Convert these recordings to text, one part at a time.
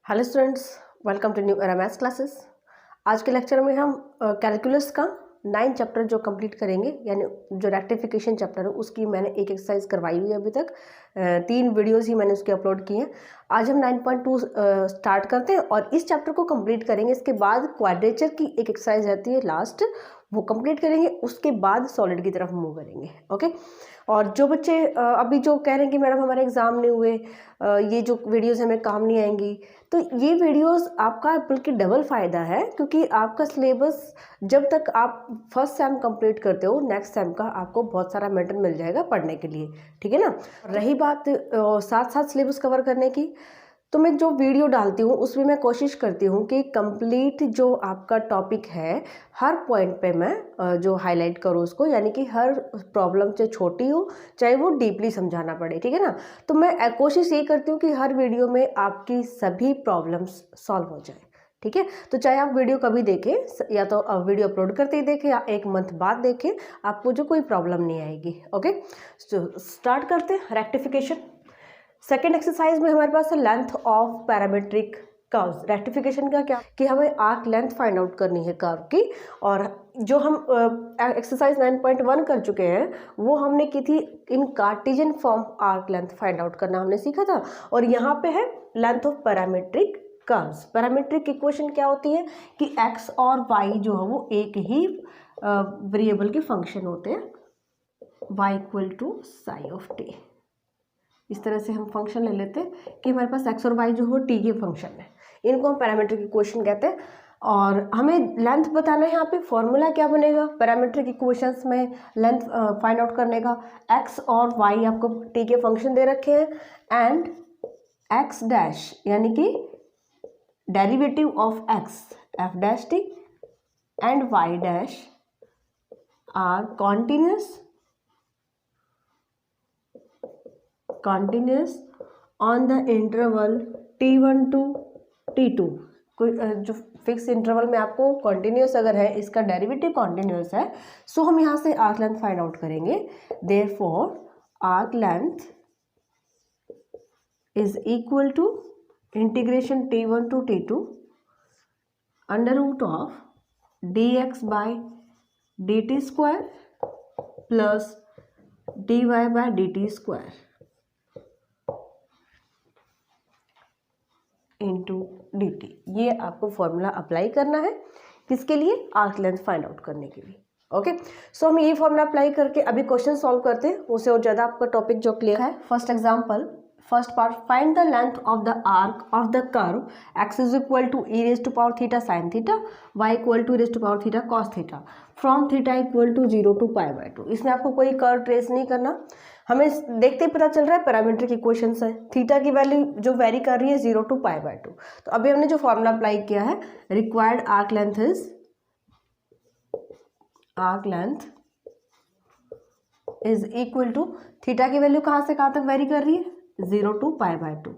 Hello students, welcome to new era maths classes. आज के lecture में हम कैलकुलस का 9 चैप्टर जो कंप्लीट करेंगे, यानी जो रेक्टिफिकेशन चैप्टर है उसकी मैंने एक एक्सरसाइज करवाई हुई है। अभी तक 3 वीडियोस ही मैंने उसके अपलोड किए हैं। आज हम 9.2 स्टार्ट करते हैं और इस चैप्टर को कंप्लीट करेंगे। इसके बाद क्वाड्रेचर की एक एक्सरसाइज रहती है लास्ट, वो कंप्लीट करेंगे। उसके बाद सॉलिड की तरफ मूव करेंगे। ओके। और जो बच्चे अभी जो कह रहे हैं कि मैडम हमारे एग्ज़ाम नहीं हुए, ये जो वीडियोस हमें काम नहीं आएंगी, तो ये वीडियोस आपका बल्कि डबल फ़ायदा है, क्योंकि आपका सिलेबस जब तक आप फर्स्ट सेम कंप्लीट करते हो, नेक्स्ट सेम का आपको बहुत सारा मैटर मिल जाएगा पढ़ने के लिए। ठीक है ना। रही बात साथ साथ सिलेबस कवर करने की, तो मैं जो वीडियो डालती हूँ उसमें मैं कोशिश करती हूँ कि कंप्लीट जो आपका टॉपिक है हर पॉइंट पे मैं जो हाईलाइट करूँ उसको, यानी कि हर प्रॉब्लम चाहे छोटी हो चाहे वो डीपली समझाना पड़े। ठीक है ना। तो मैं कोशिश ये करती हूँ कि हर वीडियो में आपकी सभी प्रॉब्लम्स सॉल्व हो जाए। ठीक है। तो चाहे आप वीडियो कभी देखें, या तो वीडियो अपलोड करते ही देखें या 1 मंथ बाद देखें, आपको जो कोई प्रॉब्लम नहीं आएगी। ओके। तो स्टार्ट करते हैं रेक्टिफिकेशन। सेकेंड एक्सरसाइज में हमारे पास है length of parametric curves. Rectification का क्या कि हमें आर्क लेंथ फाइंड आउट करनी है कर्व की, और जो हम एक्सरसाइज 9.1 कर चुके हैं वो हमने की थी in Cartesian form. Arc length find out करना हमने सीखा था, और यहाँ पे है length of parametric curves. Parametric equation क्या होती है कि x और y जो है वो एक ही वेरिएबल के फंक्शन होते हैं, y equal to psi of t। इस तरह से हम फंक्शन ले लेते हैं कि हमारे पास x और y जो हो t के फंक्शन है, इनको हम पैरामीट्रिक इक्वेशन कहते हैं। और हमें लेंथ बताना है। यहाँ पे फॉर्मूला क्या बनेगा पैरामीट्रिक इक्वेशंस में लेंथ फाइंड आउट करने का? x और y आपको t के फंक्शन दे रखे हैं, एंड x डैश यानी कि derivative of x f dash t and y dash are continuous on the interval t1 to t2। कोई जो फिक्स इंटरवल में आपको कॉन्टिन्यूस अगर है, इसका डेरिवेटिव कॉन्टिन्यूस है, सो हम यहाँ से आर्क लेंथ फाइंड आउट करेंगे। Therefore arc length is equal to integration t1 to t2 under root of dx by dt square plus dy by dt square into D T. ये आपको formula apply करना है किसके लिए? Arc length find out करने के लिए। Okay. सो हम ये फॉर्मूला अप्लाई करके अभी क्वेश्चन सॉल्व करते हैं, उससे और ज़्यादा आपका टॉपिक जो क्लियर है। First example, first part, find the length of the arc of the curve X is equal to E raise to power theta sine theta, Y equal to raise to power theta cos theta, from theta equal to 0 to π/2। इसमें आपको कोई curve trace नहीं करना, हमें देखते ही पता चल रहा है पैरामीट्रिक इक्वेशंस है। थीटा की वैल्यू जो वेरी कर रही है 0 to π/2। तो अभी हमने जो फॉर्मूला अप्लाई किया है, required arc length is equal to, theta की वैल्यू कहाँ से कहाँ तक वेरी कर रही है? 0 to π/2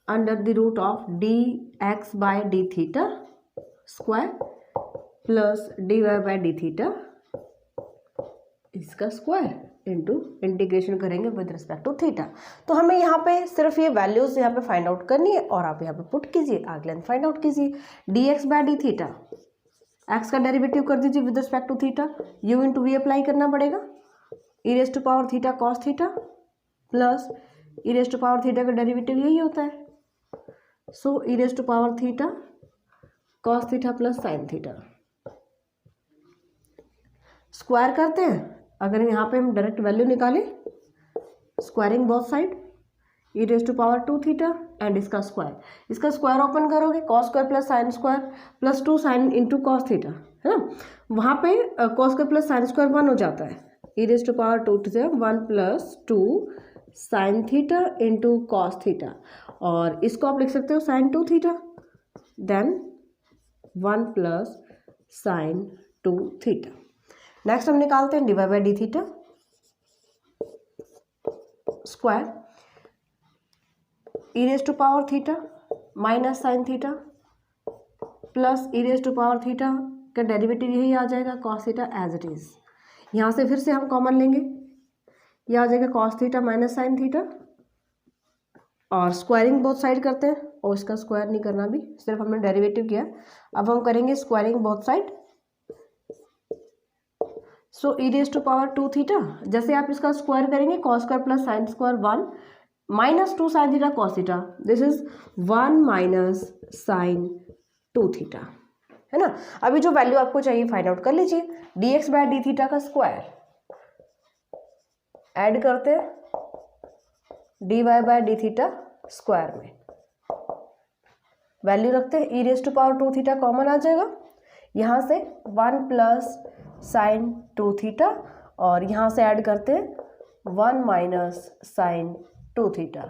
under the root of dx by D theta square plus dy by D theta इसका स्क्वायर इंटू इंटीग्रेशन करेंगे विद रिस्पेक्ट टू थीटा। तो हमें यहाँ पे सिर्फ ये वैल्यूज यहाँ पे फाइंड आउट करनी है, और आप यहाँ पे पुट कीजिए, आर्क लेंथ फाइंड आउट कीजिए। dx by D theta, X का डेरिवेटिव कर दीजिए with respect to theta, u into V apply करना पड़ेगा, E raise to power theta cos theta plus E raise to power theta का derivative यही होता है, so E raise to power theta cos theta plus sine theta. Square करते हैं, अगर यहाँ पे हम डायरेक्ट वैल्यू निकालें, squaring both side, E raise to power 2 theta and इसका स्क्वायर ओपन करोगे, cos square plus sine square plus 2 sine into cos theta, है ना। वहाँ पे cos square plus sine square 1 हो जाता है, ई रेज टू पावर 2 से 1 plus 2 sine theta into cos theta, और इसको आप लिख सकते हो sine 2 theta, then 1 plus sine 2 theta. Next हम निकालते हैं dy by D theta square, e raise to power theta minus sine theta plus E raise to power theta का डेरिवेटिव यही आ जाएगा cos theta as it is. यहाँ से फिर से हम कॉमन लेंगे, यह आ जाएगा cos theta minus sine theta और स्क्वायरिंग बोथ साइड करते हैं, और इसका स्क्वायर नहीं करना भी, सिर्फ हमने डेरिवेटिव किया। अब हम करेंगे squaring both side. So E raise to power 2 theta, जैसे आप इसका स्क्वायर करेंगे cos square plus sine square 1 minus 2 sine theta cos theta, this is 1 minus sine 2 theta, है ना। अभी जो वैल्यू आपको चाहिए फाइंड आउट कर लीजिए, D X by D theta का स्क्वायर ऐड करते हैं D Y by D theta square में, वैल्यू रखते हैं, E raise to power 2 theta common आ जाएगा, यहाँ से 1 प्लस साइन 2 थीटा, और यहाँ से ऐड करते हैं 1 माइनस साइन 2 थीटा,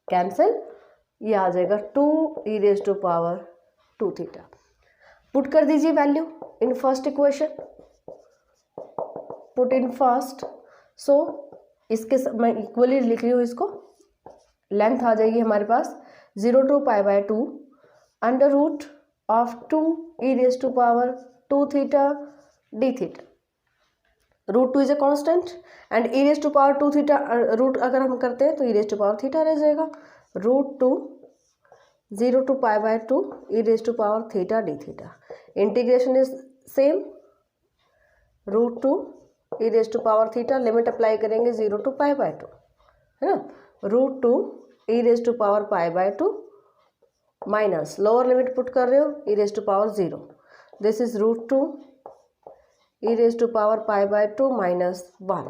कैंसिल, ये आ जाएगा 2 ई raise to power 2 theta. Put कर दीजिए value in first equation, put in first, so इसके मैं इक्वली लिख रही हूँ इसको, लेंथ आ जाएगी हमारे पास 0 to pi by 2 under root of 2 E raise to power 2 theta D theta, root 2 is a constant and e raise to power 2 theta root अगर हम करते हैं तो e raise to power theta रह जाएगा, root 2 0 to pi by 2 E raise to power theta D theta, integration is same, root 2 E raise to power theta, limit apply करेंगे 0 to pi by 2, है ना, root 2 E raise to power pi by 2 minus lower limit put कर रहे हो E raise to power 0, this is root 2 E raise to power pi by 2 minus 1,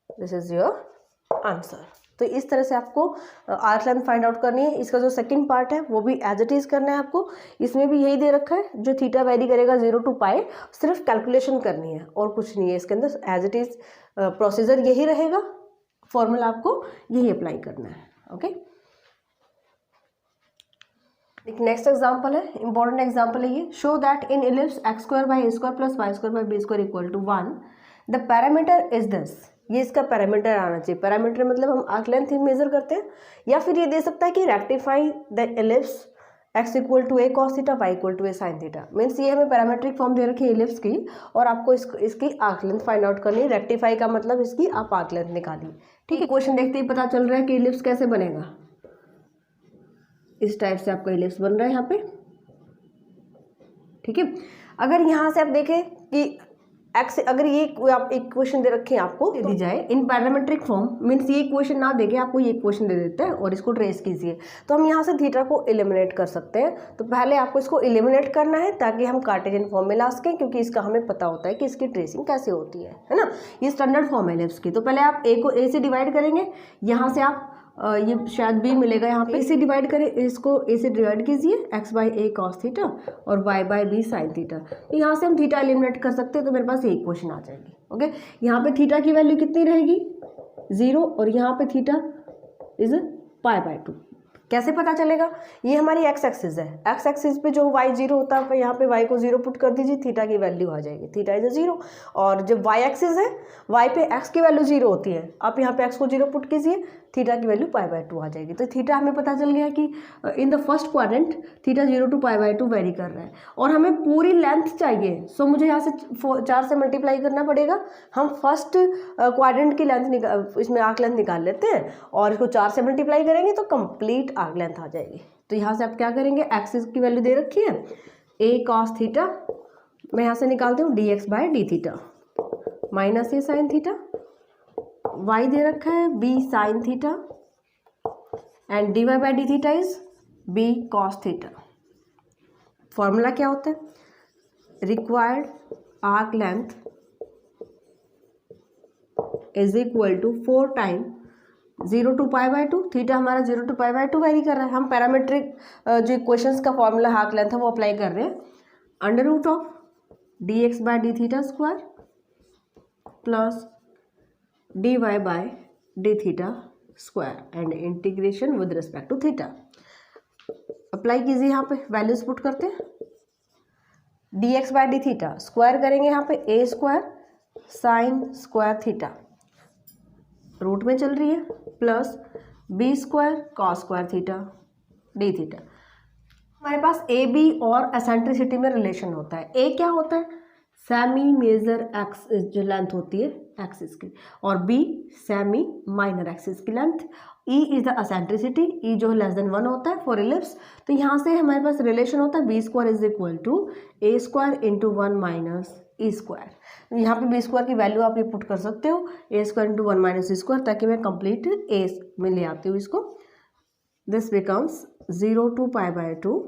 this is your answer. तो इस तरह से आपको आर्क लेंथ फाइंड आउट करनी है। इसका जो सेकंड पार्ट है वो भी एज इट इज़ करना है आपको, इसमें भी यही दे रखा है, जो थीटा वेरी करेगा 0 टू पाई, सिर्फ कैलकुलेशन करनी है और कुछ नहीं है इसके अंदर, एज इट इज़ प्रोसीजर यही रहेगा, फॉर्मूला आपको यही अप्लाई करना है। ओके, एक नेक्स्ट एग्जाम्पल है, इंपॉर्टेंट एग्जाम्पल है ये, show that in ellipse x square by a square plus y square by b square equal to 1 the parameter is this, ये इसका पैरामीटर आना चाहिए। पैरामीटर मतलब हम आर्क लेंथ ही मेजर करते हैं, या फिर ये दे सकता है कि rectify the ellipse x equal to a cos theta Y equal to a sine theta, means ये हमें पैरामेट्रिक फॉर्म दे रखी है इलिप्स की, और आपको इसकी आर्क लेंथ फाइंड आउट करनी है। रेक्टिफाई का मतलब इसकी आप आर्क लेंथ निकालिए। ठीक है, क्वेश्चन देखते ही पता चल रहा है कि इलिप्स कैसे बनेगा, इस टाइप से आपका इलिप्स बन रहा है यहाँ पे। ठीक है, अगर यहाँ से आप देखें कि एक्स, अगर ये आप एक क्वेश्चन दे रखे हैं आपको दे दी जाए इन पैरामेट्रिक फॉर्म, मीन्स ये क्वेश्चन ना देके आपको ये क्वेश्चन दे देते हैं और इसको ट्रेस कीजिए, तो हम यहाँ से थीटा को एलिमिनेट कर सकते हैं। तो पहले आपको इसको एलिमिनेट करना है ताकि हम कार्टेशियन फॉर्म में ला सकें, क्योंकि इसका हमें पता होता है कि इसकी ट्रेसिंग कैसे होती है ना। ये स्टैंडर्ड फॉर्म है इलिप्स की। तो पहले आप ए को ए से डिवाइड करेंगे, यहाँ से आप ये शायद बी मिलेगा, यहाँ पे ए से डिवाइड करें, इसको ए से डिवाइड कीजिए, X by A cos theta और Y by B sine theta, तो यहाँ से हम थीटा एलिमिनेट कर सकते हैं। तो मेरे पास एक क्वेश्चन आ जाएगी। ओके, यहाँ पे थीटा की वैल्यू कितनी रहेगी 0, और यहाँ पे थीटा इज पाई बाय 2। कैसे पता चलेगा, ये हमारी एक्स एक्सिस है, एक्स एक्सिस पे जो y 0 होता है यहाँ पे y को 0 पुट कर दीजिए, थीटा की वैल्यू आ जाएगी, थीटा इज 0। और जब y एक्सिस है, y पे x की वैल्यू 0 होती है, आप यहाँ पे x को 0 पुट कीजिए, थीटा की वैल्यू पाई बाय 2 आ जाएगी। तो थीटा हमें पता चल गया कि in the first quadrant theta 0 to pi by 2 vary कर रहा है, और हमें पूरी लेंथ चाहिए। सो मुझे यहाँ से 4 से मल्टीप्लाई करना पड़ेगा। हम फर्स्ट क्वाड्रेंट की लेंथ इसमें आर्क लेंथ निकाल लेते हैं, और इसको 4 से मल्टीप्लाई करेंगे तो कंप्लीट आर्क लेंथ आ जाएगी। तो यहाँ से आप क्या करेंगे, एक्सिस की वैल्यू दे रखी है ए कॉस थीटा, मैं यहाँ से निकालती हूँ D X by D theta minus A sine theta, y दे रखा है b sine theta and dy by D theta is b cos theta. Formula क्या होता है, required arc length is equal to 4 time 0 to pi by 2, theta हमारा 0 to pi by 2 vary कर रहा है। हम पैरामेट्रिक जो इक्वेशंस का फॉर्मूला आर्क लेंथ है वो अप्लाई कर रहे हैं, under root of D X by D theta square plus dy by D theta square and integration with respect to theta. Apply कीजिए, यहाँ पे वैल्यूज पुट करते हैं, dx by D theta square करेंगे यहाँ पे A square sine square theta, root में चल रही है, plus B square cos square theta D theta. हमारे पास ए बी और एसेंट्रिसिटी में रिलेशन होता है। ए क्या होता है, सेमी मेजर एक्सिस जो लेंथ होती है एक्सिस की, और बी सेमी माइनर एक्सिस की length. E is the eccentricity, E जो लेस देन 1 होता है फॉर इलिप्स। तो यहाँ से हमारे पास रिलेशन होता है b square is equal to a square into 1 minus e square. यहाँ पे बी स्क्वायर की वैल्यू आप ये पुट कर सकते हो a square into 1 minus e square, ताकि मैं कंप्लीट ए में ले आती हूँ इसको। This becomes 0 to pi by 2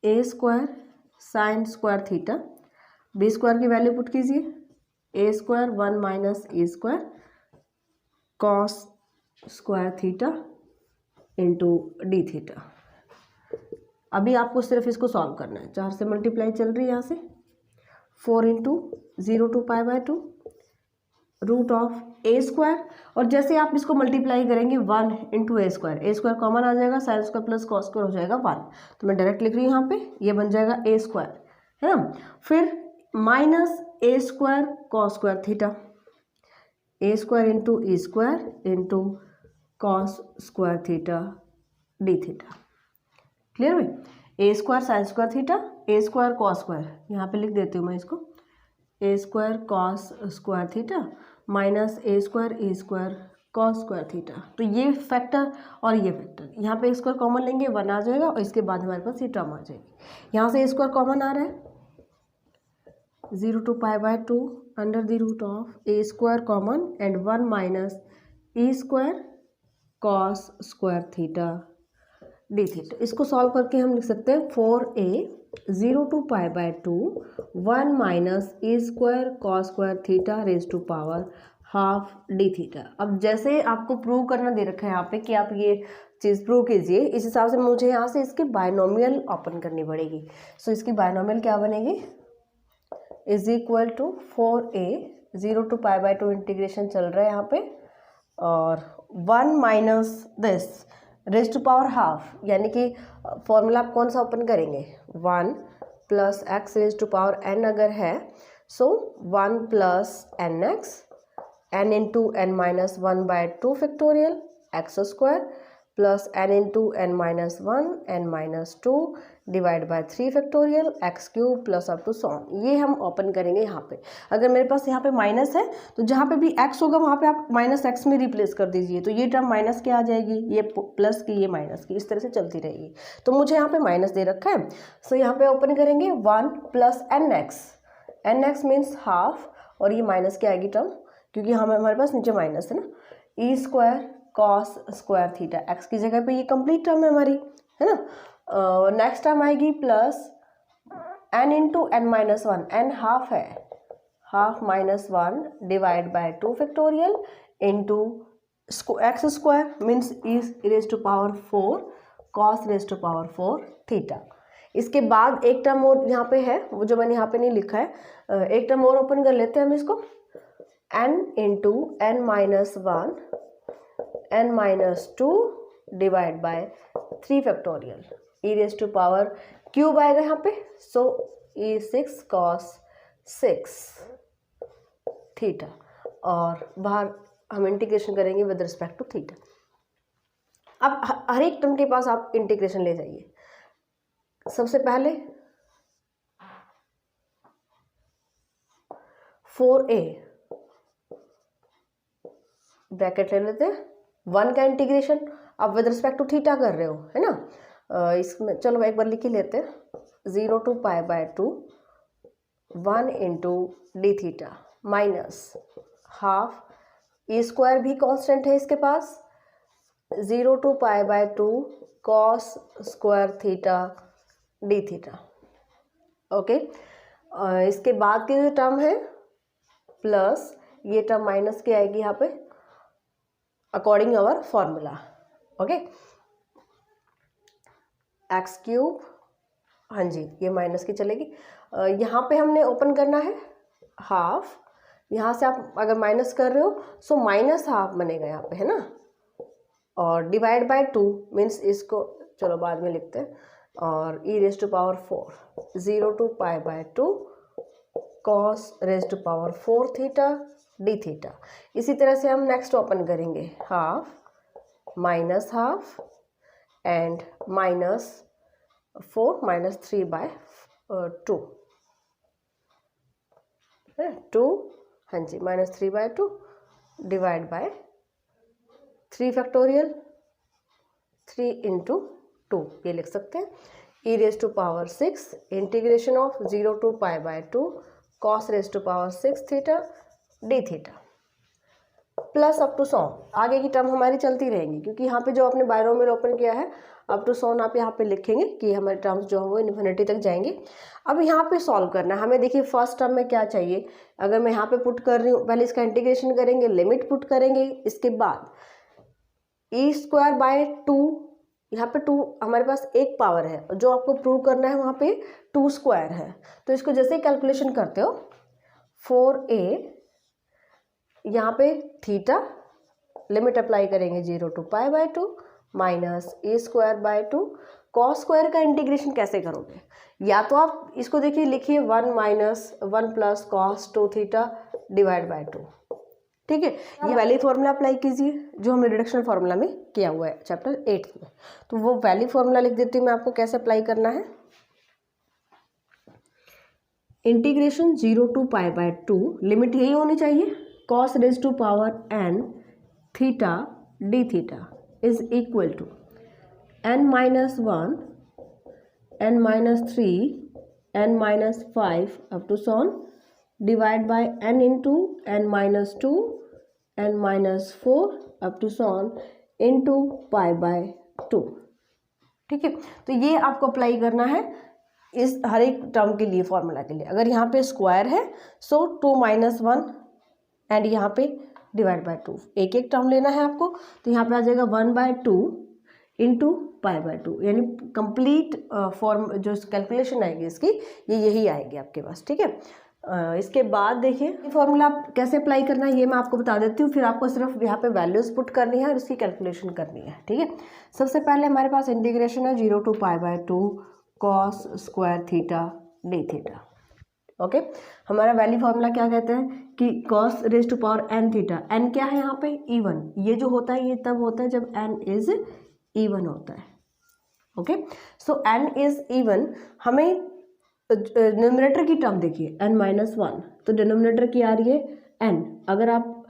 a square sine square theta, b square की वैल्यू पुट कीजिए a square 1 minus e square cos square theta into d theta. अभी आपको सिर्फ इसको सॉल्व करना है। 4 से मल्टीप्लाई चल रही है यहाँ से, 4 into 0 to pi by 2 root of a square, और जैसे आप इसको मल्टीप्लाई करेंगे 1 इंटू ए स्क्वायर कॉमन आ जाएगा, sine square plus cos square हो जाएगा 1। तो मैं डायरेक्ट लिख रही हूँ यहाँ पे, ये बन जाएगा ए स्क्वायर, है ना। फिर minus a square cos square theta, a square into e square into cos square theta D theta. Clear हुई। A square sine square theta, a square cos square, यहाँ पे लिख देती हूँ मैं इसको, a square cos square theta minus a square e square cos square theta. तो ये फैक्टर और ये फैक्टर, यहाँ पे स्क्वायर कॉमन लेंगे 1 आ जाएगा, और इसके बाद हमारे पास ये टर्म आ जाएगी। यहाँ से स्क्वायर कॉमन आ रहा है, 0 to pi by 2 under the root of a square common and 1 minus e square cos square theta D theta. इसको सॉल्व करके हम लिख सकते हैं 4a 0 to pi by 2 1 minus e square cos square theta raise to power half d theta. अब जैसे आपको prove करना दे रखा है यहाँ पे कि आप ये चीज़ प्रूव कीजिए, इस हिसाब से मुझे यहाँ से इसकी बायनोमियल ओपन करनी पड़ेगी। सो इसकी बायनोमियल क्या बनेगी, is equal to 4a 0 to pi by 2 integration चल रहा है यहाँ पे, और 1 minus this raise to power half, यानी कि फॉर्मूला आप कौन सा ओपन करेंगे, 1 plus x raise to power n अगर है, so 1 plus n x n into n minus 1 by 2 factorial x square plus n into n minus 1 n minus 2 divide by 3 factorial x cube plus up to so on. ये हम open करेंगे यहाँ पे। अगर मेरे पास यहाँ पे माइनस है तो जहाँ पे भी x होगा वहाँ पे आप माइनस एक्स में रिप्लेस कर दीजिए, तो ये टर्म माइनस की आ जाएगी, ये प्लस की, ये माइनस की, इस तरह से चलती रहेगी। तो मुझे यहाँ पे माइनस दे रखा है, सो यहाँ पे ओपन करेंगे 1 plus n x means half, और ये माइनस की आएगी टर्म क्योंकि हमारे पास नीचे माइनस है ना, e square cos square theta, x की जगह पे ये कंप्लीट टर्म है हमारी, है ना। नेक्स्ट टर्म आएगी plus n into n minus 1, n half है, half minus 1 divide by 2 factorial into x square means is raise to power 4 cos raise to power 4 theta. इसके बाद एक टर्म और यहाँ पे है, वो जो मैंने यहाँ पे नहीं लिखा है, एक टर्म और ओपन कर लेते हैं हम इसको, n into n minus 1 n minus 2 divide by 3 factorial e raise to power cube आएगा यहाँ पे, सो ई 6 कॉस 6 थीटा, और बाहर हम इंटीग्रेशन करेंगे विद रिस्पेक्ट टू थीटा। अब हर एक टर्म के पास आप इंटीग्रेशन ले जाइए। सबसे पहले 4a ब्रैकेट ले लेते हैं, 1 का इंटीग्रेशन आप विद रिस्पेक्ट टू थीटा कर रहे हो, है ना। इसमें चलो एक बार लिख ही लेते हैं, 0 to pi by 2 1 into d theta minus half, e square भी कांस्टेंट है इसके पास, 0 to pi by 2 cos square theta D theta. Okay, इसके बाद की जो टर्म है प्लस ये टर्म माइनस की आएगी यहाँ पे according our formula. Okay, x cube, हाँ जी ये माइनस की चलेगी। यहाँ पे हमने ओपन करना है हाफ, यहाँ से आप अगर माइनस कर रहे हो सो माइनस हाफ बनेगा यहाँ पे, है ना, और डिवाइड बाय 2 मीन्स इसको चलो बाद में लिखते हैं, और e raise to power 4 0 to pi by 2 cos raise to power 4 theta D theta. इसी तरह से हम नेक्स्ट ओपन करेंगे half minus half and minus 4 माइनस 3 बाय 2 है 2, हाँ जी, -3/2 डिवाइड बाय 3 फैक्टोरियल 3 × 2, ये लिख सकते हैं e⁻⁶ integration of 0 to π/2 cos⁻⁶ theta d theta plus up to 100। आगे की टर्म हमारी चलती रहेंगी क्योंकि यहाँ पे जो आपने बायनोमियल ओपन किया है अप टू 100 आप यहाँ पे लिखेंगे कि हमारे टर्म्स जो है वो इन्फिनिटी तक जाएंगे। अब यहाँ पे सॉल्व करना है हमें। देखिए फर्स्ट टर्म में क्या चाहिए, अगर मैं यहाँ पे पुट कर रही हूँ, पहले इसका इंटीग्रेशन करेंगे, लिमिट पुट करेंगे, इसके बाद e²/2, यहाँ पे 2 हमारे पास एक पावर है, जो आपको प्रूव करना है वहाँ पे 2² है। तो इसको जैसे ही कैलकुलेशन करते हो 4a, यहाँ पे थीटा लिमिट अप्लाई करेंगे 0 to π/2 -a²/2 cos² का इंटीग्रेशन कैसे करोगे, या तो आप इसको देखिए लिखिए 1 - 1 + cos 2 थीटा डिवाइड बाय 2, ठीक है। ये वैली फॉर्मूला अप्लाई कीजिए जो हमने रिडक्शन फार्मूला में किया हुआ है चैप्टर 8 में। तो वो वैली फॉर्मूला लिख देती हूँ मैं आपको कैसे अप्लाई करना है। इंटीग्रेशन 0 to π/2, लिमिट यही होनी चाहिए cos⁻n theta d theta is equal to n - 1 n - 3 n - 5 up to so on divide by n × n - 2 n - 4 up to so on into π/2, ठीक है। तो ये आपको अप्लाई करना है इस हर एक टर्म के लिए, फॉर्मूला के लिए। अगर यहाँ पे स्क्वायर है सो 2 - 1 एंड यहाँ पे डिवाइड बाय 2, एक एक टर्म लेना है आपको। तो यहाँ पे आ जाएगा 1/2 इंटू π/2, यानी कंप्लीट फॉर्म जो कैलकुलेशन आएगी इसकी ये यही आएगी आपके पास, ठीक है। इसके बाद देखिए फॉर्मूला कैसे अप्लाई करना है ये मैं आपको बता देती हूँ, फिर आपको सिर्फ यहाँ पे वैल्यूज पुट करनी है और उसकी कैलकुलेशन करनी है, ठीक है। सबसे पहले हमारे पास इंटीग्रेशन है 0 to π/2 cos² theta d theta, okay. हमारा वैल्यू फॉर्मूला क्या कहते हैं कि cos⁻n थीटा, n क्या है यहाँ पे even, ये जो होता है ये तब होता है जब n इज even होता है, okay. So n is even, हमें न्यूमरेटर की टर्म देखिए n - 1, तो डिनोमिनेटर की आ रही है n। अगर आप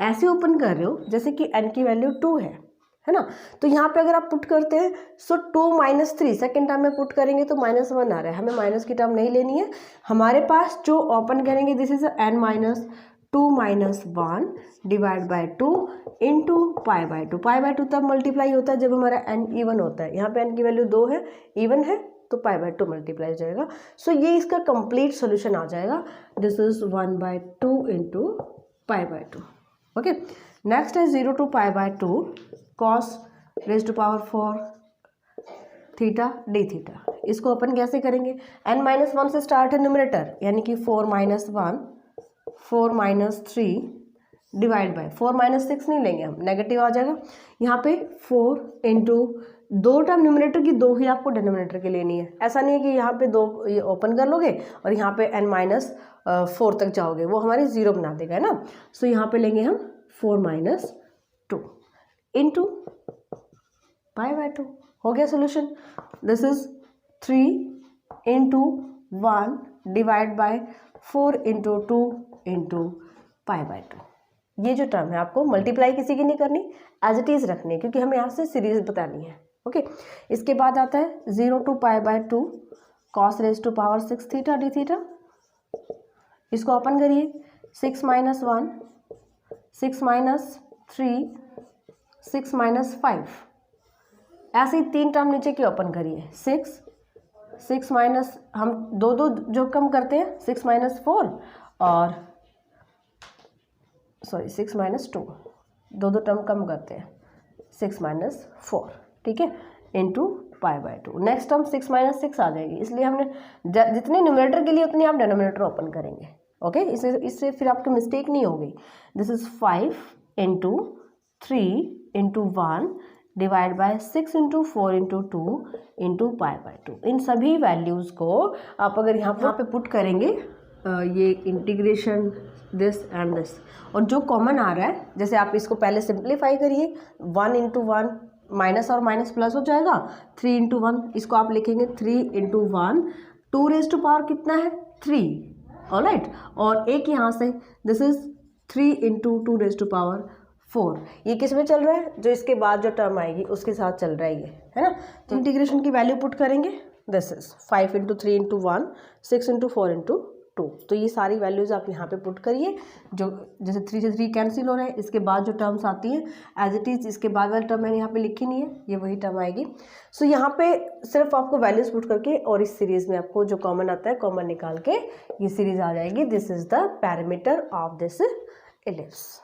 ऐसे ओपन कर रहे हो जैसे कि n की वैल्यू 2 है ना, तो यहाँ पे अगर आप पुट करते हैं सो 2 - 3 सेकेंड टर्म में पुट करेंगे तो -1 आ रहा है, हमें माइनस की टर्म नहीं लेनी है। हमारे पास जो ओपन करेंगे this is n - 2 - 1 divide by 2 into π/2। π/2 तब मल्टीप्लाई होता है जब हमारा n इवन होता है, यहाँ पे n की वैल्यू 2 है, इवन है तो π/2 मल्टीप्लाई हो जाएगा। सो ये इसका कंप्लीट सोल्यूशन आ जाएगा, this is 1/2 into π/2, okay. Next है 0 to π/2 cos⁻4 theta d theta, इसको अपन कैसे करेंगे, n - 1 से स्टार्ट है न्यूमरेटर, यानी कि 4 - 1 4 - 3 डिवाइड बाय 4 - 6 नहीं लेंगे हम, नेगेटिव आ जाएगा। यहाँ पे 4 इंटू 2 टर्म न्यूमरेटर की 2 ही आपको डिनोमिनेटर की लेनी है, ऐसा नहीं है कि यहाँ पे 2 ये ओपन कर लोगे और यहाँ पे n - 4 तक जाओगे, वो हमारी 0 बना देगा, है ना। सो यहाँ पे लेंगे हम 4 - 2 इंटू π/2, हो गया solution. This is 3 into 1 divide by 4 into 2 into π/2। ये जो टर्म है आपको मल्टीप्लाई किसी की नहीं करनी, एज इट इज रखनी है क्योंकि हमें यहाँ से सीरीज बतानी है, ओके। इसके बाद आता है 0 to π/2 cos⁻6 theta d theta, इसको ओपन करिए 6 - 1 6 - 3 6 - 5, ऐसे ही 3 टर्म नीचे की ओपन करिए 6 माइनस, हम दो जो कम करते हैं 6 - 4 और 6 - 2, दो टर्म कम करते हैं 6 - 4, ठीक है, इंटू π/2। नेक्स्ट टर्म 6 - 6 आ जाएगी, इसलिए हमने जितने न्यूमरेटर के लिए उतनी आप डिनोमिनेटर ओपन करेंगे, ओके। इससे फिर आपकी मिस्टेक नहीं होगी। This is 5 into 3 into 1 divide by 6 into 4 into 2 into π/2। इन सभी वैल्यूज़ को आप अगर यहाँ पे पुट करेंगे, ये इंटीग्रेशन दिस एंड दिस, और जो कॉमन आ रहा है जैसे आप इसको पहले सिंप्लीफाई करिए, 1 इंटू 1 माइनस और माइनस प्लस हो जाएगा, 3 इंटू 1 इसको आप लिखेंगे 3 इंटू 1, 2 रेज़ टू पावर कितना है 3, ऑलराइट। और एक यहाँ से दिस इज 3 इंटू 2⁴ ये किस में चल रहा है, जो इसके बाद जो टर्म आएगी उसके साथ चल रहा है ये, है ना। तो इंटीग्रेशन की वैल्यू पुट करेंगे, this is 5 into 3 into 1 6 into 4 into 2। तो ये सारी वैल्यूज़ आप यहाँ पे पुट करिए, जो जैसे 3 से 3 कैंसिल हो रहे हैं, इसके बाद जो टर्म्स आती हैं एज इट इज़, इसके बाद वाली टर्म मैंने यहाँ पे लिखी नहीं है, ये वही टर्म आएगी। सो यहाँ पे सिर्फ आपको वैल्यूज़ पुट करके और इस सीरीज़ में आपको जो कॉमन आता है कॉमन निकाल के ये सीरीज़ आ जाएगी। This is the parameter of this ellipse.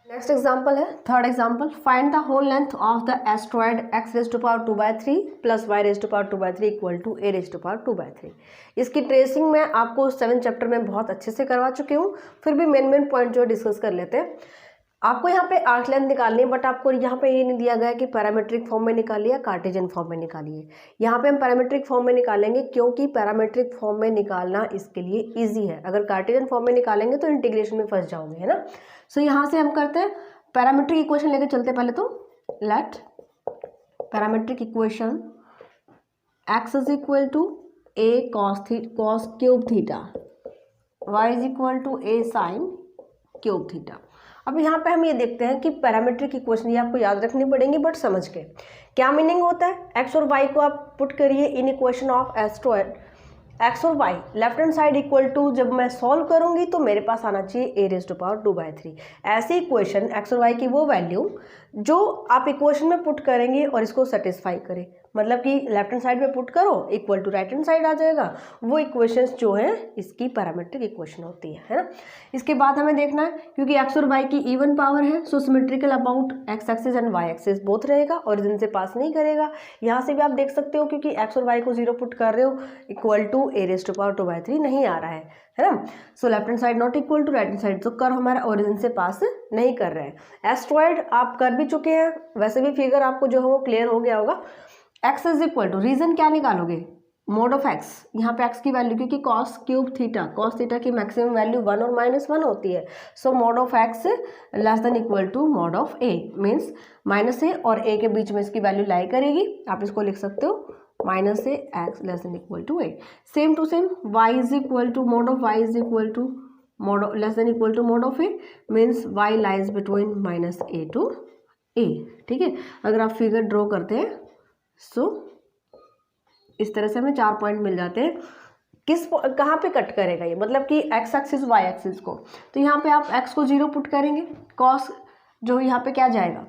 Next example है third example, find the whole length of the astroid x⁴ plus y⁴ equal to a⁴ इसकी ट्रेसिंग मैं आपको 7 चैप्टर में बहुत अच्छे से करवा चुकी हूँ, फिर भी मेन पॉइंट जो डिस्कस कर लेते हैं। आपको यहाँ पे आर्क लेंथ निकालनी है, बट आपको यहाँ पे ये नहीं दिया गया है कि पैरामीट्रिक फॉर्म में निकालिए या कार्टेशियन फॉर्म में निकालिए। यहाँ पे हम पैरामीट्रिक फॉर्म में निकालेंगे, क्योंकि पैरामीट्रिक फॉर्म में निकालना इसके लिए इजी है। अगर कार्टेशियन फॉर्म में निकालेंगे तो इंटीग्रेशन में फंस जाओगे, है ना। सो यहाँ से हम करते हैं पैरामीट्रिक इक्वेशन लेके चलते हैं। पहले तो let parametric equation x is equal to a cos cube theta, y is equal to a sin cube theta. अब यहाँ पे हम ये देखते हैं कि पैरामीट्रिक इक्वेशन ये आपको याद रखनी पड़ेंगी, बट समझ के क्या मीनिंग होता है। x और y को आप पुट करिए in equation of astroid, x और y left hand side equal to, जब मैं सॉल्व करूंगी तो मेरे पास आना चाहिए a⁴ ऐसी इक्वेशन x और y की वो वैल्यू जो आप इक्वेशन में पुट करेंगे और इसको सेटिस्फाई करे, मतलब कि लेफ्ट हैंड साइड पे पुट करो equal to right hand side आ जाएगा, वो इक्वेशंस जो है इसकी पैरामीट्रिक इक्वेशन होती है ना। इसके बाद हमें देखना है, क्योंकि x और y की इवन पावर है, so symmetrical about x axis and y axis both रहेगा, ओरिजिन से पास नहीं करेगा। यहाँ से भी आप देख सकते हो, क्योंकि x और y को 0 पुट कर रहे हो इक्वल टू a⁴ नहीं आ रहा है ना। So left hand side not equal to right hand side, तो कर्व हमारा ओरिजिन से पास नहीं कर रहा है। एस्ट्रॉयड आप कर भी चुके हैं, वैसे भी फिगर आपको जो है वो क्लियर हो गया होगा। x is equal to, region क्या निकालोगे, मोड ऑफ x, यहाँ पे x की वैल्यू, क्योंकि cos cube theta, cos theta की मैक्सिमम वैल्यू 1 और -1 होती है। So mod of x less than equal to mod of a, means -a और a के बीच में इसकी वैल्यू लाई करेगी। आप इसको लिख सकते हो -a x less than equal to a। Same to same y is equal to mod of y is equal to mod less than equal to mod of a, means y lies between -a to a। ठीक है, अगर आप figure draw करते हैं सो इस तरह से हमें 4 पॉइंट मिल जाते हैं। कहाँ पे कट करेगा ये, मतलब कि x एक्सिस y एक्सिस को, तो यहाँ पे आप x को 0 पुट करेंगे, cos जो यहाँ पे क्या जाएगा,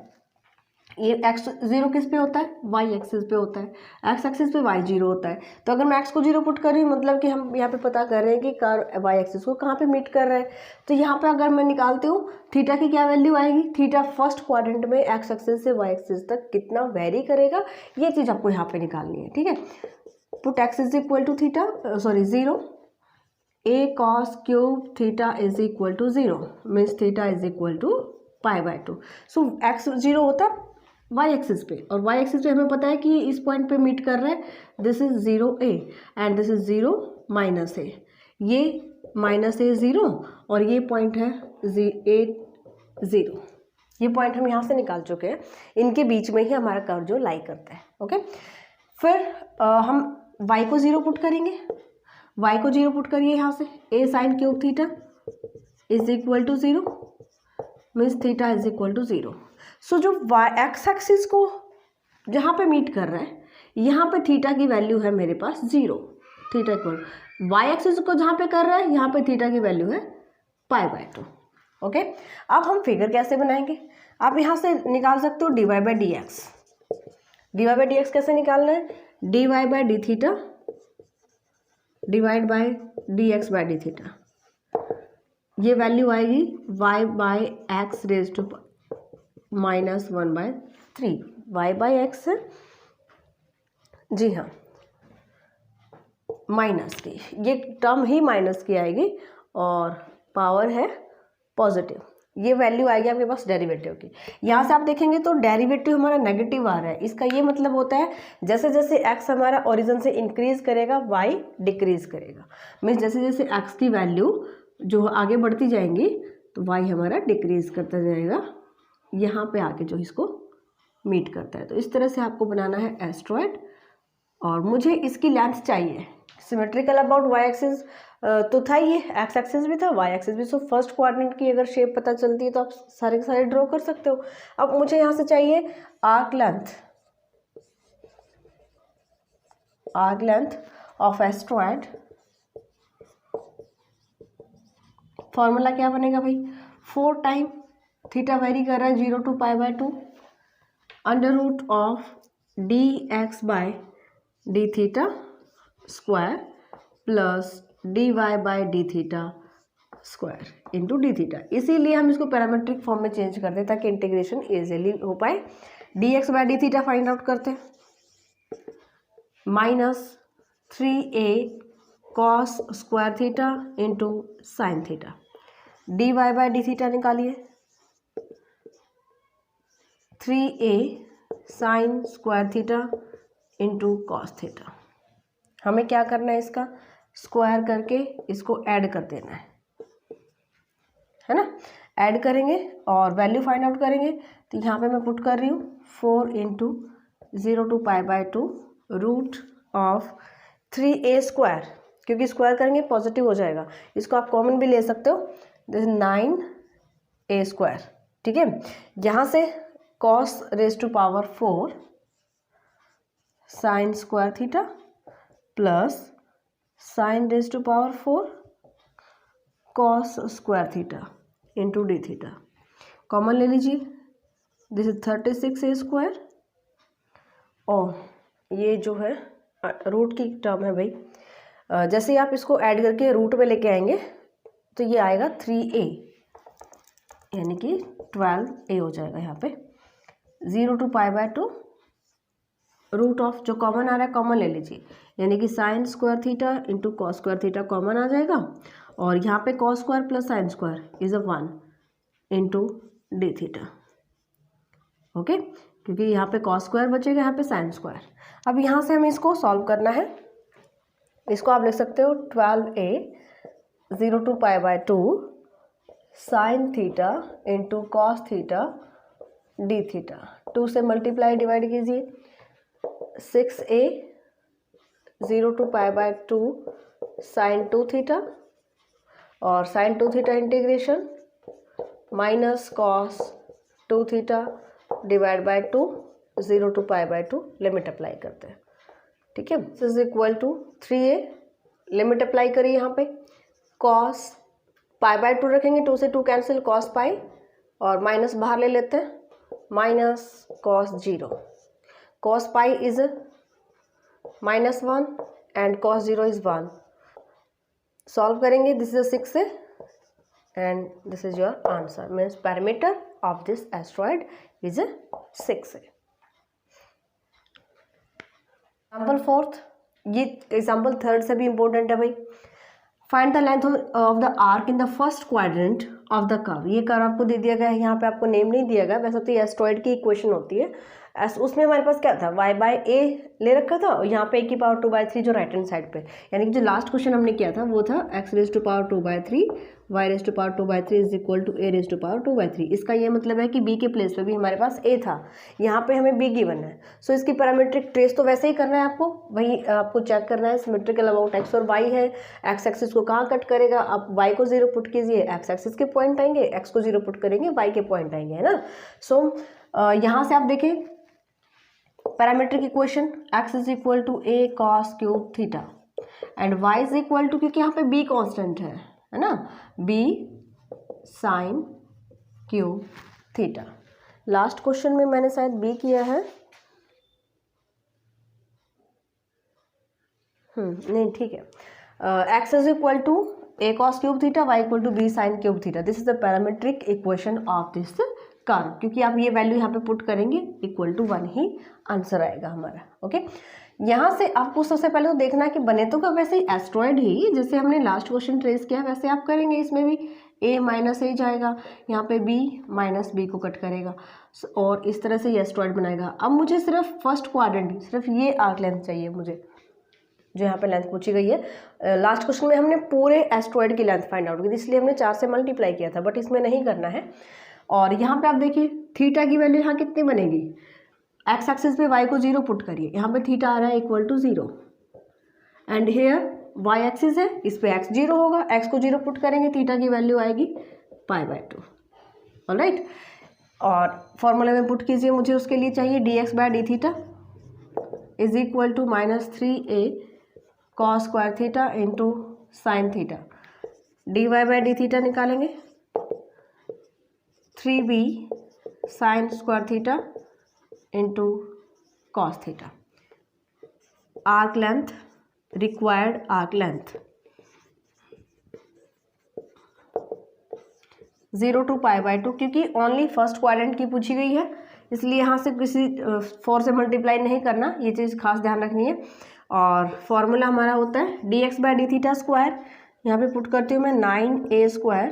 ये x 0 किस पे होता है, y एक्सिस पे होता है, x एक्सिस पे y 0 होता है। तो अगर मैं x को 0 पुट कर रही हूँ, मतलब कि हम यहाँ पे पता कर रहे हैं कि कर्व y एक्सिस को कहाँ पे मीट कर रहा है। तो यहाँ पे अगर मैं निकालती हूँ थीटा की क्या वैल्यू आएगी, थीटा फर्स्ट क्वाड्रेंट में x एक्सिस से y एक्सिस तक कितना वेरी करेगा, ये चीज़ आपको यहाँ पे निकालनी है। ठीक है, put x is equal to theta 0, a cos cube theta is equal to 0, means theta is equal to π/2। So x 0 होता है y एक्सिस पे, और y एक्सिस पे हमें पता है कि इस पॉइंट पे मीट कर रहा है, this is 0a and this is 0 -a, ये -a 0 और ये पॉइंट है 0। ये पॉइंट हम यहाँ से निकाल चुके हैं, इनके बीच में ही हमारा कर्व जो लाई करता है। ओके, फिर हम y को 0 पुट करेंगे, y को 0 पुट करिए यहाँ से, a sin cube theta is equal to 0, means theta is equal to 0। So जो x एक्सिस को जहाँ पे मीट कर रहा है, यहाँ पे थीटा की वैल्यू है मेरे पास 0, थीटा इक्वल y एक्सिस को जहाँ पे कर रहा है, यहाँ पे थीटा की वैल्यू है π/2। ओके, अब हम फिगर कैसे बनाएंगे, आप यहाँ से निकाल सकते हो dy/dx। dy/dx कैसे निकालना है, dy/d डिवाइड बाय dx/d, ये वैल्यू आएगी y/x रेज टू -1/3, y/x, जी हाँ माइनस की, ये टर्म ही माइनस की आएगी और पावर है पॉजिटिव, ये वैल्यू आएगी आपके पास डेरिवेटिव की। यहाँ से आप देखेंगे तो डेरिवेटिव हमारा नेगेटिव आ रहा है, इसका ये मतलब होता है जैसे जैसे x हमारा ओरिजिन से इंक्रीज करेगा y डिक्रीज करेगा, मीन्स जैसे जैसे x की वैल्यू जो आगे बढ़ती जाएंगी तो y हमारा डिक्रीज करता जाएगा, यहाँ पे आके जो इसको मीट करता है। तो इस तरह से आपको बनाना है एस्ट्रॉयड, और मुझे इसकी लेंथ चाहिए। सिमेट्रिकल अबाउट वाई एक्सिस तो था, ये एक्स एक्सिस भी था, वाई एक्सिस भी। सो फर्स्ट क्वाड्रेंट की अगर शेप पता चलती है तो आप सारे के सारे ड्रॉ कर सकते हो। अब मुझे यहाँ से चाहिए arc length of asteroid. Formula क्या बनेगा भाई, 4 टाइम थीटा वेरी कर रहा है 0 to π/2 under root of dx by D theta square plus dy by D theta square into d theta. इसीलिए हम इसको पैरामीट्रिक फॉर्म में चेंज करते हैं ताकि इंटीग्रेशन इजीली हो पाए। dx by D theta find out करते हैं, -3a cos square theta into sine theta. dy by D theta निकालिए, 3a sine square theta into cos theta. हमें क्या करना है, इसका स्क्वायर करके इसको ऐड कर देना है ना। ऐड करेंगे और वैल्यू फाइंड आउट करेंगे। तो यहाँ पे मैं पुट कर रही हूँ 4 × 0 to π/2 root of 3a square, क्योंकि स्क्वायर करेंगे पॉजिटिव हो जाएगा, इसको आप कॉमन भी ले सकते हो। दिस 9a स्क्वायर, ठीक है। यहाँ से cos raise to power 4 sine square theta plus sine raise to power 4 cos square theta into d theta. Common ले लीजिए, दिस इज 36a स्क्वायर और ये जो है रूट की टर्म है भाई। जैसे ही आप इसको ऐड करके रूट में लेके आएंगे तो ये आएगा 3a, यानी कि 12a हो जाएगा। यहाँ पे 0 to π/2 रूट ऑफ, जो कॉमन आ रहा है कॉमन ले लीजिए, यानी कि sine square theta into cos square theta common आ जाएगा। और यहाँ पे cos square plus sine square is 1 into d theta. Okay, क्योंकि यहाँ पे कॉस स्क्वायर बचेगा, यहाँ पे साइन स्क्वायर। अब यहाँ से हमें इसको सॉल्व करना है। इसको आप लिख सकते हो 12a 0 to π/2 sine theta into cos theta D theta. 2 से मल्टीप्लाई डिवाइड कीजिए, 6a 0 to π/2 साइन 2 थीटा और sine 2 theta integration minus cos 2 theta divide by 2 0 to π/2 limit apply करते हैं, ठीक है। This is equal to 3a, limit apply करिए यहाँ पे, कॉस π/2 रखेंगे, 2 से 2 कैंसिल, कॉस पाई और माइनस बाहर ले लेते हैं, minus cos 0, cos pi is -1 and cos 0 is 1। Solve करेंगे, this is 6a and this is your answer. Means parameter of this astroid is 6a। Example 4, ये एग्जाम्पल 3 से भी इम्पोर्टेंट है भाई। Find the length of the arc in the first quadrant of the curve. ये curve आपको दे दिया गया है, यहाँ पे आपको नेम नहीं दिया गया, वैसे तो ये एस्ट्रॉयड की इक्वेशन होती है। उसमें हमारे पास क्या था, y/a ले रखा था और यहाँ पे a⁻2/3 जो राइट हैंड साइड पे, यानी कि जो लास्ट क्वेश्चन हमने किया था वो था x⁻2/3 y⁻2/3 is equal to a⁻2/3। इसका ये मतलब है कि b के प्लेस पे भी हमारे पास a था, यहाँ पे हमें b गिवन है। सो इसकी पैरामीट्रिक ट्रेस तो वैसे ही करना है आपको, वही आपको चेक करना है। सिमेट्रिकल अबाउट x और y है, x एक्सिस को कहाँ कट करेगा, आप y को 0 पुट कीजिए, x एक्सिस के पॉइंट आएंगे, x को 0 पुट करेंगे, y के पॉइंट आएंगे, है ना। सो यहाँ से आप देखें parametric equation, x is equal to a cos cube theta and y is equal to, क्योंकि यहाँ पे b कांस्टेंट है ना, b sine cube theta. Last question में मैंने शायद b किया है, नहीं ठीक है। x is equal to a cos cube theta, y equal to b sine cube theta. This is the parametric equation of this curve. क्योंकि आप ये वैल्यू यहाँ पे पुट करेंगे इक्वल टू 1 ही आंसर आएगा हमारा। ओके, यहाँ से आपको सबसे पहले तो देखना है कि बने तो का वैसे ही एस्ट्रॉयड ही, जैसे हमने लास्ट क्वेश्चन ट्रेस किया वैसे आप करेंगे। इसमें भी a माइनस a जाएगा, यहाँ पे b माइनस b को कट करेगा और इस तरह से ये एस्ट्रॉयड बनाएगा। अब मुझे सिर्फ फर्स्ट क्वाड्रेंट, सिर्फ ये आर्क लेंथ चाहिए मुझे, जो यहाँ पे लेंथ पूछी गई है। लास्ट क्वेश्चन में हमने पूरे एस्ट्रॉयड की लेंथ फाइंड आउट की थी, इसलिए हमने 4 से मल्टीप्लाई किया था, बट इसमें नहीं करना है। और यहाँ पे आप देखिए थीटा की वैल्यू यहाँ कितनी बनेगी, एक्स एक्सिस पे वाई को 0 पुट करिए, यहाँ पे थीटा आ रहा है equal to 0 and here y axis है, इस पे एक्स 0 होगा, एक्स को 0 पुट करेंगे, थीटा की वैल्यू आएगी π/2। ऑलराइट, और फॉर्मूले में पुट कीजिए, मुझे उसके लिए चाहिए dx/d θ is equal to -3a cos square theta into sine theta, dy/d θ निकालेंगे 3b sine square theta into cos theta. Arc length, required arc length 0 to π/2, क्योंकि ओनली फर्स्ट क्वाड्रेंट की पूछी गई है इसलिए यहाँ से किसी 4 से मल्टीप्लाई नहीं करना, ये चीज़ खास ध्यान रखनी है। और फॉर्मूला हमारा होता है dx/d θ स्क्वायर, यहाँ पे पुट करती हूँ मैं 9a square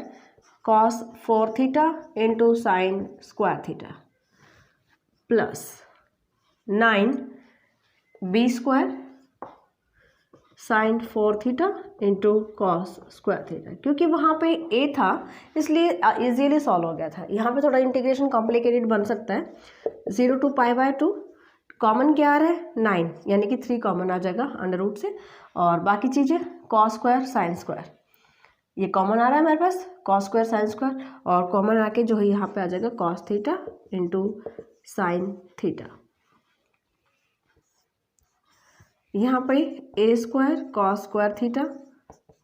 cos 4 theta into sign square theta plus 9b square sine 4 theta into cos square theta. क्योंकि वहाँ पे a था इसलिए इजीली सॉल्व हो गया था, यहाँ पे थोड़ा इंटीग्रेशन कॉम्प्लिकेटेड बन सकता है। 0 to π/2 कॉमन क्या आ रहा है 9, यानी कि 3 कॉमन आ जाएगा अंडर रूट से, और बाकी चीज़ें कॉस स्क्वायर साइन स्क्वायर, ये कॉमन आ रहा है हमारे पास कॉस स्क्वायर साइन स्क्वायर, और कॉमन आके जो है यहाँ पे आ जाएगा cos theta into sine theta. यहाँ पे a square cos square theta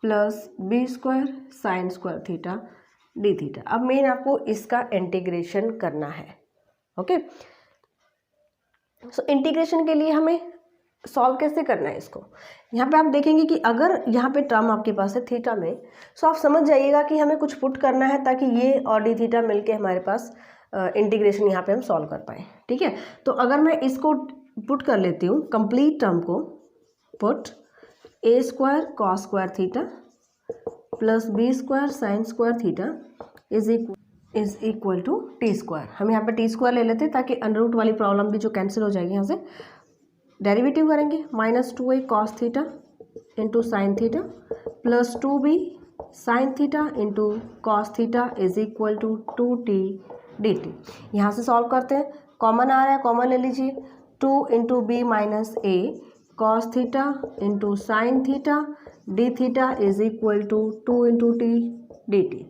plus b square sine square theta D theta. अब मेन आपको इसका इंटीग्रेशन करना है। ओके, सो इंटीग्रेशन के लिए हमें सॉल्व कैसे करना है इसको, यहाँ पे आप देखेंगे कि अगर यहाँ पे टर्म आपके पास है थीटा में, सो आप समझ जाइएगा कि हमें कुछ पुट करना है ताकि ये और डी थीटा मिलके हमारे पास इंटीग्रेशन यहाँ पे हम सॉल्व कर पाएँ। ठीक है, तो अगर मैं इसको पुट कर लेती हूँ कंप्लीट टर्म को, put a square cos square theta plus b square sine square theta is equal to t square. हम यहाँ पे टी स्क्वायर ले लेते हैं ताकि अंडर रूट वाली प्रॉब्लम भी जो कैंसिल हो जाएगी, यहाँ से डेरिवेटिव करेंगे -2a cos theta into sine theta plus 2b sine theta into cos theta is equal to 2t dt। यहाँ से सॉल्व करते हैं, कॉमन आ रहा है, कॉमन ले लीजिए, 2 into b minus a cos theta into sine theta D theta is equal to 2 into t d t.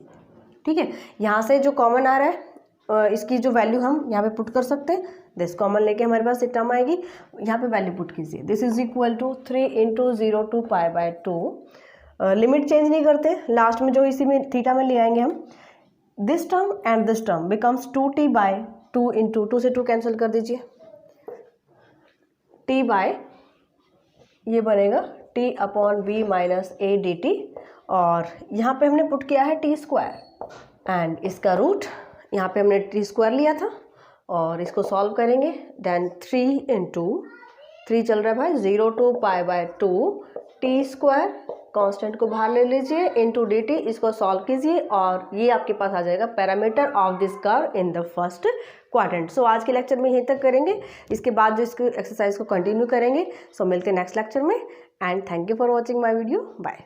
ठीक है, यहाँ से जो कॉमन आ रहा है इसकी जो वैल्यू हम यहाँ पे पुट कर सकते हैं, दिस कॉमन लेके हमारे पास एक टर्म आएगी, यहाँ पे वैल्यू पुट कीजिए, this is equal to 3 into 0 to π/2। Limit change नहीं करते, लास्ट में जो इसी में थीटा में ले आएंगे हम, this term and this term becomes 2t/2 into 2 से 2 कैंसिल कर दीजिए, t बाय ये बनेगा t upon b minus A D T, और यहाँ पे हमने पुट किया है टी स्क्वायर एंड इसका रूट यहाँ पे हमने टी स्क्वायर लिया था, और इसको सॉल्व करेंगे, देन 3 इंटू 3 चल रहा है भाई 0 टू π/2 टी स्क्वायर, कांस्टेंट को बाहर ले लीजिए, इंटू डी टी, इसको सॉल्व कीजिए और ये आपके पास आ जाएगा parameter of this curve in the first quadrant. So आज के लेक्चर में यहीं तक करेंगे, इसके बाद जो इसको एक्सरसाइज को कंटिन्यू करेंगे। सो मिलते हैं नेक्स्ट लेक्चर में, and thank you for watching my video, bye.